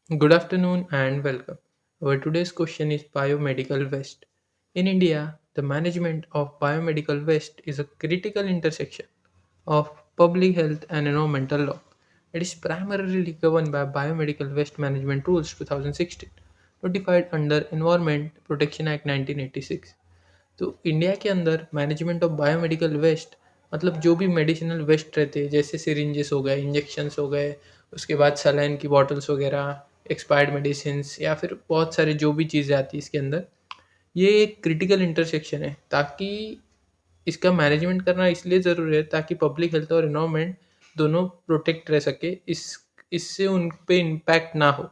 Good afternoon and welcome. Our today's question is biomedical waste. In India, the management of biomedical waste is a critical intersection of public health and environmental law. It is primarily governed by Biomedical Waste Management Rules 2016, notified under Environment Protection Act 1986. तो India के अंदर management of biomedical waste मतलब जो भी medicinal waste रहते हैं जैसे syringes हो गए, इंजेक्शंस हो गए, उसके बाद सलाइन की बॉटल्स वगैरह, एक्सपायर्ड मेडिसिन्स या फिर बहुत सारे जो भी चीज़ें आती हैं इसके अंदर, ये एक क्रिटिकल इंटरसेक्शन है ताकि इसका मैनेजमेंट करना इसलिए ज़रूरी है ताकि पब्लिक हेल्थ और एनवायरनमेंट दोनों प्रोटेक्ट रह सके, इससे उन पे इम्पैक्ट ना हो।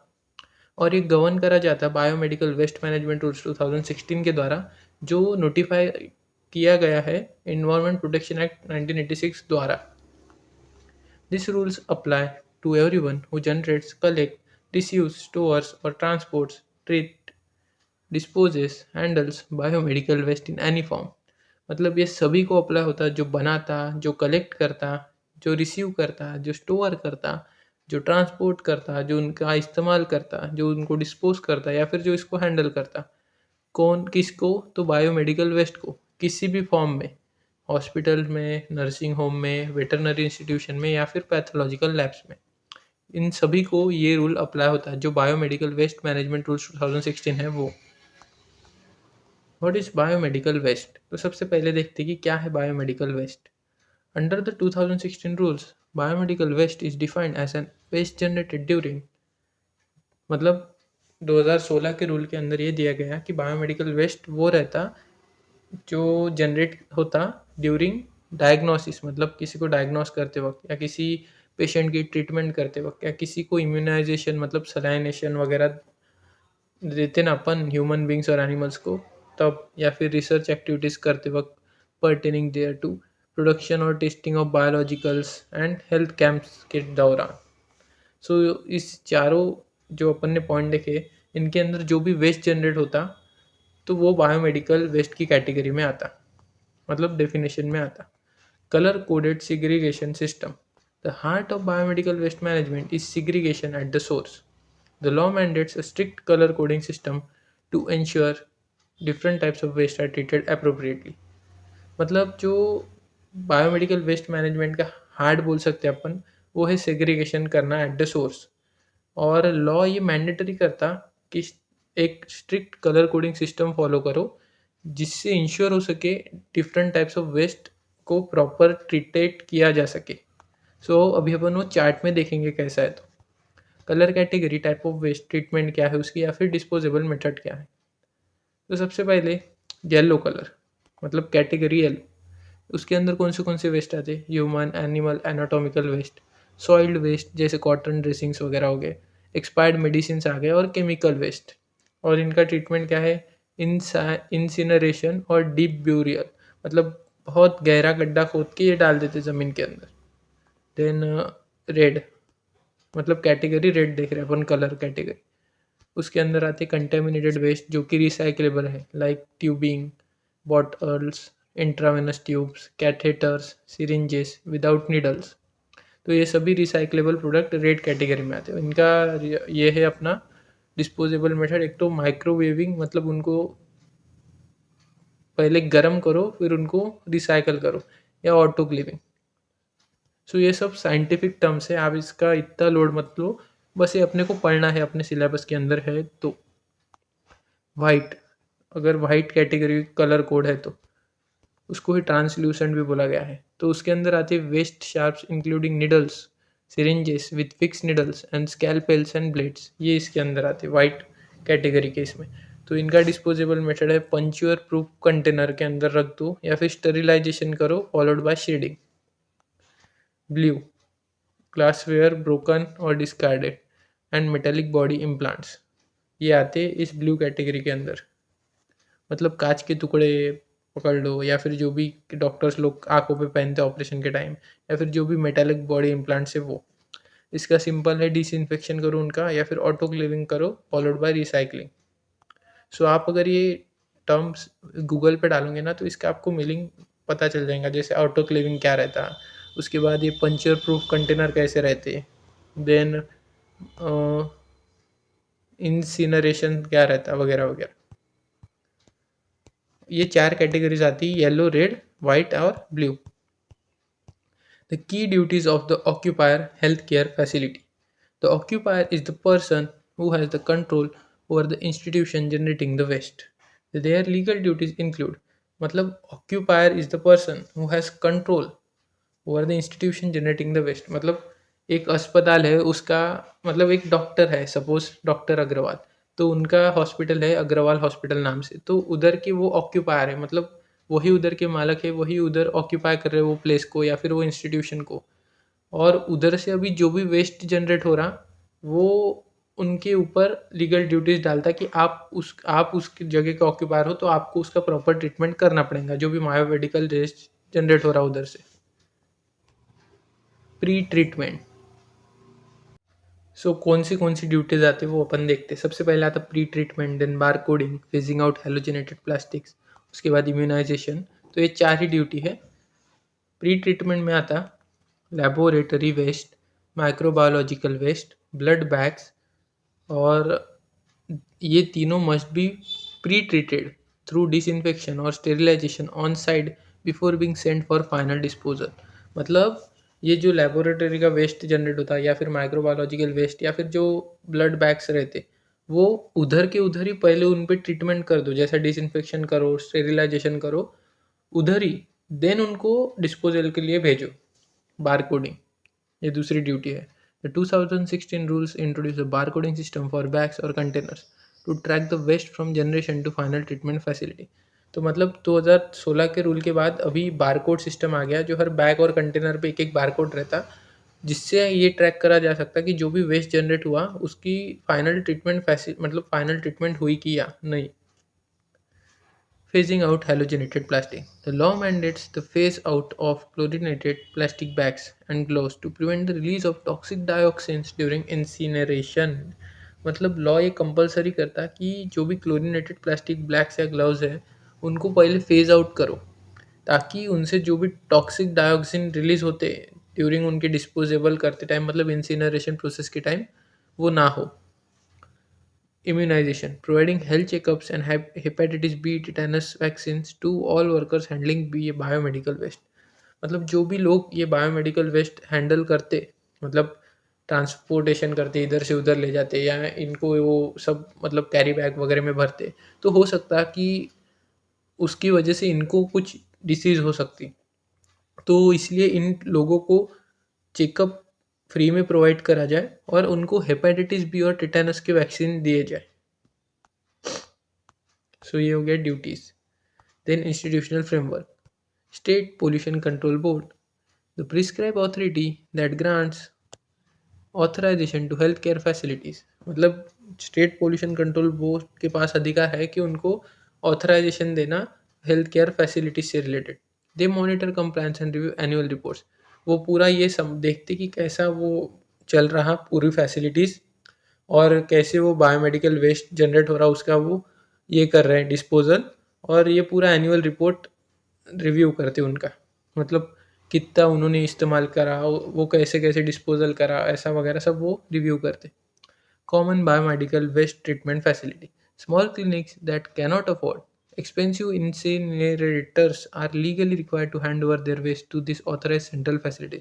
और ये गवर्न करा जाता है बायोमेडिकल वेस्ट मैनेजमेंट रूल्स 2016 के द्वारा, जो नोटिफाई किया गया है एनवायरनमेंट प्रोटेक्शन एक्ट 1986 द्वारा। These rules apply to everyone who generates, collects, disuse, stores or transports, treat, disposes, handles biomedical waste in any form। मतलब ये सभी को अप्लाई होता है, जो बनाता, जो कलेक्ट करता, जो रिसीव करता, जो स्टोर करता, जो ट्रांसपोर्ट करता, जो उनका इस्तेमाल करता, जो उनको डिस्पोज करता या फिर जो इसको हैंडल करता। कौन किसको? तो बायोमेडिकल वेस्ट को किसी भी फॉर्म में, हॉस्पिटल में, नर्सिंग होम में, वेटरनरी इंस्टीट्यूशन में या फिर पैथोलॉजिकल लैब्स में, इन सभी को ये रूल अप्लाई होता है जो बायोमेडिकल वेस्ट मैनेजमेंट रूल्स 2016 है वो। What is biomedical waste? तो सबसे पहले देखते हैं कि क्या है biomedical waste. Under the 2016 rules, biomedical waste is defined as an waste generated during, मतलब 2016 के रूल के अंदर ये दिया गया कि बायोमेडिकल वेस्ट वो रहता जो जनरेट होता ड्यूरिंग डायग्नोसिस, मतलब किसी को डायग्नोस करते वक्त या किसी पेशेंट की ट्रीटमेंट करते वक्त या किसी को इम्यूनाइजेशन मतलब सलाइनेशन वगैरह देते ना अपन ह्यूमन बींग्स और एनिमल्स को, तब या फिर रिसर्च एक्टिविटीज़ करते वक्त पर्टेनिंग देयर टू प्रोडक्शन और testing of biologicals and health camps के दौरान। सो इस चारों जो अपन ने पॉइंट देखे, इनके अंदर जो भी वेस्ट जनरेट होता तो वो बायोमेडिकल वेस्ट की कैटेगरी में आता, मतलब डेफिनेशन में आता। Colour coded segregation system, the heart of biomedical waste management is segregation at the source. The law mandates a strict color coding system to ensure different types of waste are treated appropriately। मतलब जो biomedical waste management का heart बोल सकते हैं अपन, वो है segregation करना at the source. और लॉ ये मैंडेटरी करता कि एक strict colour coding system follow करो जिससे इंश्योर हो सके डिफरेंट टाइप्स ऑफ वेस्ट को प्रॉपर ट्रीटेड किया जा सके। अभी अपन वो चार्ट में देखेंगे कैसा है। तो colour category, type of waste, treatment क्या है उसकी या फिर डिस्पोजेबल मेथड क्या है। तो सबसे पहले येलो कलर, मतलब कैटेगरी येलो, उसके अंदर कौन से वेस्ट आते हैं? Human, animal, anatomical waste, soiled waste जैसे कॉटन ड्रेसिंग्स वगैरह हो गए, एक्सपायर्ड मेडिसिन आ गए और केमिकल वेस्ट। और इनका ट्रीटमेंट क्या है? इंसिनरेशन और डीप ब्यूरियल, मतलब बहुत गहरा गड्ढा खोद के ये डाल देते ज़मीन के अंदर। देन रेड, मतलब कैटेगरी रेड देख रहे हैं अपन, कलर कैटेगरी। उसके अंदर आते कंटेमिनेटेड वेस्ट जो कि रिसाइक्लेबल है, like tubing, bottles, intravenous tubes, catheters, syringes without needles. तो ये सभी रिसाइक्लेबल प्रोडक्ट रेड कैटेगरी में आते हैं। इनका ये है अपना डिस्पोजेबल मेथड। एक तो माइक्रोवेविंग, मतलब उनको पहले गर्म करो फिर उनको रिसाइकल करो, या ऑटोक्लेविंग। ये सब साइंटिफिक टर्म्स है, आप इसका इतना लोड मत लो, बस ये अपने को पढ़ना है, अपने सिलेबस के अंदर है। तो वाइट, अगर वाइट कैटेगरी कलर कोड है तो उसको ही ट्रांसल्यूसेंट भी बोला गया है। तो उसके अंदर आते हैं waste sharps including needles, syringes with fix needles and scalpels and blades, ये इसके अंदर आते हैं वाइट कैटेगरी के इसमें। तो इनका डिस्पोजेबल मेथड है पंचुअर प्रूफ कंटेनर के अंदर रख दो या फिर स्टेरिलाइजेशन करो followed by shredding. Blue, glassware broken और discarded and metallic body implants, ये आते इस ब्लू कैटेगरी के अंदर। मतलब कांच के टुकड़े पकड़ लो या फिर जो भी डॉक्टर्स लोग आंखों पे पहनते हैं ऑपरेशन के टाइम, या फिर जो भी मेटेलिक बॉडी इम्प्लांट्स है वो। इसका सिंपल है डिसइंफेक्शन करो उनका या फिर ऑटोक्लेविंग करो फॉलोड बाय रिसाइकलिंग। आप अगर ये टर्म्स गूगल पे डालोगे ना तो इसका आपको मीनिंग पता चल जाएगा, जैसे ऑटोक्लेविंग क्या रहता है, उसके बाद ये पंचर प्रूफ कंटेनर कैसे रहते, देन इंसिनरेशन क्या रहता है वगैरह वगैरह। ये 4 कैटेगरीज आती है, येलो, रेड, वाइट और blue. The key duties of the occupier healthcare facility. The occupier is the person who has the control over the institution generating the waste. Their legal duties include, मतलब occupier is the person who has control over the institution generating the waste। मतलब एक अस्पताल है उसका, मतलब एक doctor है, suppose doctor Agarwal, तो उनका हॉस्पिटल है अग्रवाल हॉस्पिटल नाम से, तो उधर के वो ऑक्यूपायर है, मतलब वही उधर के मालक है, वही उधर ऑक्यूपाई कर रहे हैं वो प्लेस को या फिर वो इंस्टीट्यूशन को। और उधर से अभी जो भी वेस्ट जनरेट हो रहा, वो उनके ऊपर लीगल ड्यूटीज डालता है कि आप उस जगह के ऑक्यूपायर हो तो आपको उसका प्रॉपर ट्रीटमेंट करना पड़ेगा, जो भी बायोमेडिकल वेस्ट जनरेट हो रहा उधर से। Pre treatment. सो कौन सी ड्यूटीज आती है वो अपन देखते हैं। सबसे पहले आता pre treatment, then bar coding, phasing out halogenated plastics, उसके बाद इम्यूनाइजेशन। तो ये 4 ही ड्यूटी है। प्री ट्रीटमेंट में आता laboratory waste, microbiological waste, blood bags, और ये तीनों must be pre treated through disinfection और sterilisation on side before being sent for final disposal. मतलब ये जो लेबोरेटरी का वेस्ट जनरेट होता है या फिर माइक्रोबायोलॉजिकल वेस्ट या फिर जो ब्लड बैग्स रहते, वो उधर के उधर ही पहले उन पे ट्रीटमेंट कर दो, जैसा डिसइंफेक्शन करो, स्टेरिलाइजेशन करो उधर ही, देन उनको डिस्पोजल के लिए भेजो। बार कोडिंग, ये दूसरी ड्यूटी है। The 2016 rules introduce a bar coding system for bags और containers to track the waste from generation to final treatment facility. तो मतलब 2016 के रूल के बाद अभी बारकोड सिस्टम आ गया, जो हर बैग और कंटेनर पे एक एक बारकोड रहता, जिससे ये ट्रैक करा जा सकता कि जो भी वेस्ट जनरेट हुआ उसकी फाइनल ट्रीटमेंट मतलब फाइनल ट्रीटमेंट हुई कि या नहीं। Phasing out halogenated plastic. The law mandates the phase out of chlorinated plastic bags and gloves to prevent the release of toxic dioxins during incineration। मतलब law ये compulsory करता है कि जो भी क्लोरीनेटेड प्लास्टिक बैग्स या ग्लव्स है उनको पहले फेज आउट करो, ताकि उनसे जो भी टॉक्सिक डाइऑक्सिन रिलीज होते ड्यूरिंग उनके डिस्पोजेबल करते टाइम, मतलब इंसिनरेशन प्रोसेस के टाइम, वो ना हो। Immunization, providing health checkups and hepatitis B tetanus vaccines to all workers handling biomedical waste। मतलब जो भी लोग ये बायोमेडिकल वेस्ट हैंडल करते, मतलब ट्रांसपोर्टेशन करते, इधर से उधर ले जाते या इनको वो सब मतलब कैरी बैग वगैरह में भरते, तो हो सकता है कि उसकी वजह से इनको कुछ डिसीज़ हो सकती। तो इसलिए इन लोगों को चेकअप फ्री में प्रोवाइड करा जाए और उनको हेपेटाइटिस बी और टिटेनस के वैक्सीन दिए जाए। सो ये हो गया duties. Then institutional framework. State pollution control board, the prescribe authority that grants authorisation to health care facilities. मतलब स्टेट पोल्यूशन कंट्रोल बोर्ड के पास अधिकार है कि उनको ऑथराइजेशन देना हेल्थ केयर फैसिलिटीज से related. They monitor compliance and review annual reports. वो पूरा ये सब देखते कि कैसा वो चल रहा पूरी फैसिलिटीज़, और कैसे वो बायोमेडिकल वेस्ट जनरेट हो रहा उसका वो ये कर रहे हैं डिस्पोजल, और ये पूरा एनुअल रिपोर्ट रिव्यू करते उनका, मतलब कितना उन्होंने इस्तेमाल करा, वो कैसे कैसे डिस्पोजल करा, ऐसा वगैरह सब वो रिव्यू करते। Common biomedical waste treatment facility. Small clinics that cannot afford expensive incinerators are legally required to hand over their waste to this authorized central facility।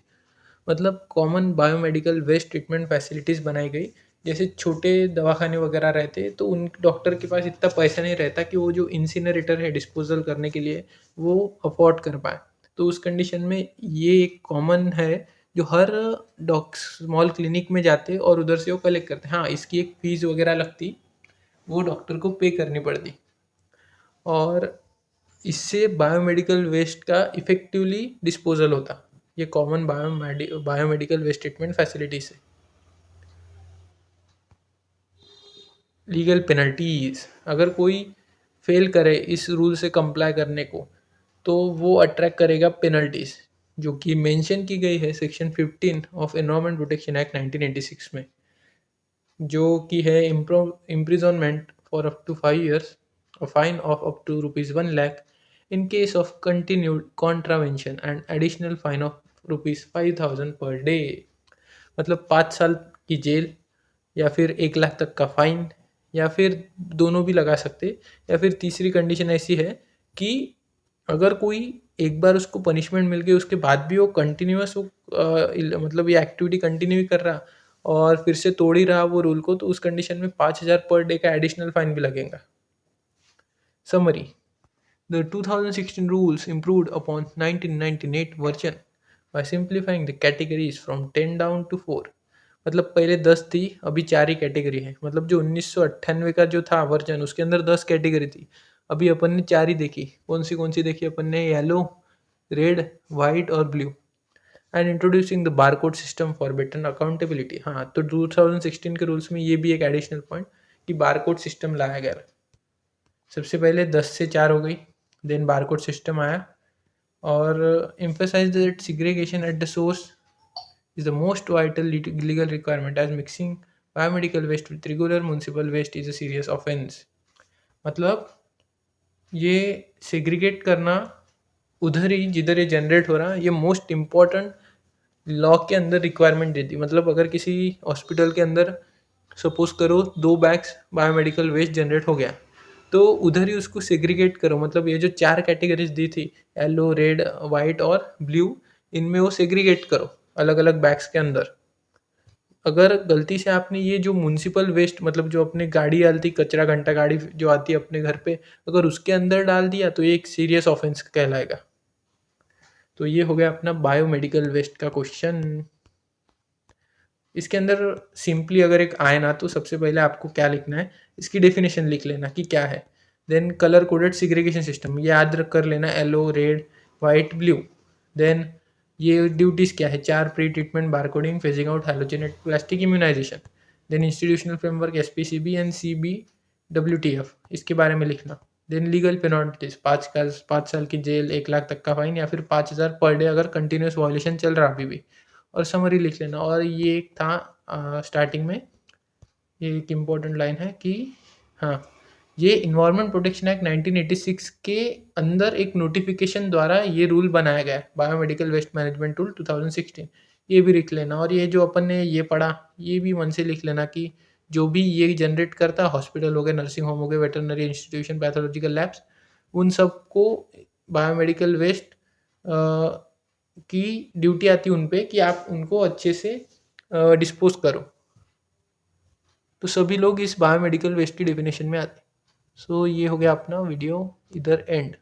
मतलब common biomedical waste treatment facilities बनाई गई। जैसे छोटे दवाखाने वगैरह रहते तो उन डॉक्टर के पास इतना पैसा नहीं रहता कि वो जो इंसिनरेटर है डिस्पोजल करने के लिए वो अफोर्ड कर पाए, तो उस कंडीशन में ये एक कॉमन है जो हर स्मॉल क्लिनिक में जाते और उधर से वो कलेक्ट करते। हाँ, इसकी एक फीस वगैरह लगती, वो डॉक्टर को पे करनी पड़ती, और इससे बायोमेडिकल वेस्ट का इफ़ेक्टिवली डिस्पोजल होता। ये common biomedical waste treatment facility से। लीगल पेनल्टीज, अगर कोई फेल करे इस रूल से कंप्लाई करने को तो वो अट्रैक्ट करेगा पेनल्टीज, जो कि मेंशन की गई है section 15 of environment protection act 1986 में, जो कि है imprisonment for up to 5 years, a fine of up to rupees 1 lakh in case of continued contravention and additional fine of rupees 5,000 per day। मतलब 5 साल की जेल या फिर 1 लाख तक का फाइन या फिर दोनों भी लगा सकते। या फिर तीसरी कंडीशन ऐसी है कि अगर कोई एक बार उसको पनिशमेंट मिल गई उसके बाद भी वो कंटिन्यूअस मतलब ये एक्टिविटी कंटिन्यू ही कर रहा और फिर से तोड़ ही रहा वो रूल को, तो उस कंडीशन में 5,000 पर डे का एडिशनल फाइन भी लगेगा। Summary: The 2016 rules improved upon 1998 version by simplifying the categories from 10 down to 4। मतलब पहले 10 थी, अभी 4 ही कैटेगरी है। मतलब जो 1998 का जो था वर्जन उसके अंदर 10 कैटेगरी थी, अभी अपन ने 4 ही देखी। कौन सी देखी अपन ने? येलो, रेड, वाइट और blue. And introducing the barcode system for better accountability. हाँ, तो 2016 के रूल्स में ये भी एक एडिशनल पॉइंट कि बारकोड सिस्टम लाया गया। सबसे पहले 10 से 4 हो गई, देन बारकोड सिस्टम आया और emphasize that segregation at the source is the most vital legal requirement as mixing biomedical waste with regular municipal waste is a serious offense। मतलब ये सेग्रीगेट करना उधर ही जिधर ये जनरेट हो रहा है, ये मोस्ट इम्पॉर्टेंट लॉ के अंदर रिक्वायरमेंट देती। मतलब अगर किसी हॉस्पिटल के अंदर सपोज करो 2 बैग्स बायोमेडिकल वेस्ट जनरेट हो गया, तो उधर ही उसको सेग्रीगेट करो। मतलब ये जो 4 कैटेगरीज दी थी, येलो, रेड, वाइट और ब्लू, इनमें वो सेग्रीगेट करो अलग अलग बैग्स के अंदर। अगर गलती से आपने ये जो म्यूनसिपल वेस्ट, मतलब जो अपने गाड़ी आती, कचरा घंटा गाड़ी जो आती है अपने घर पे, अगर उसके अंदर डाल दिया तो ये एक सीरियस ऑफेंस कहलाएगा। तो ये हो गया अपना बायोमेडिकल वेस्ट का क्वेश्चन। इसके अंदर सिंपली अगर एक आए ना, तो सबसे पहले आपको क्या लिखना है, इसकी डेफिनेशन लिख लेना कि क्या है। Then colour coded segregation system याद कर लेना, yellow, red, white, blue. Then ये ड्यूटीज़ क्या है, 4 pre treatment barcoding, phasing out halogenate plastic, immunisation. Then institutional framework SPCB and CBWTF, इसके बारे में लिखना। देन लीगल पेनल्टीज, 5 साल की जेल, 1 लाख तक का फाइन या फिर 5,000 पर डे अगर कंटिन्यूस वायलेशन चल रहा अभी भी। और समरी लिख लेना। और ये एक था स्टार्टिंग में ये एक इम्पॉर्टेंट लाइन है कि हाँ, ये इन्वायरमेंट प्रोटेक्शन एक्ट 1986 के अंदर एक नोटिफिकेशन द्वारा ये रूल बनाया गया है, बायोमेडिकल वेस्ट मैनेजमेंट रूल 2016। ये भी लिख लेना। और ये जो अपन ने ये पढ़ा, ये भी मन से लिख लेना कि जो भी ये जनरेट करता, हॉस्पिटल हो गए, नर्सिंग होम हो गए, वेटरनरी इंस्टीट्यूशन, पैथोलॉजिकल लैब्स, उन सबको बायोमेडिकल वेस्ट की ड्यूटी आती है उन पे कि आप उनको अच्छे से डिस्पोज करो। तो सभी लोग इस बायोमेडिकल वेस्ट की डेफिनेशन में आते हैं। सो ये हो गया अपना वीडियो इधर एंड।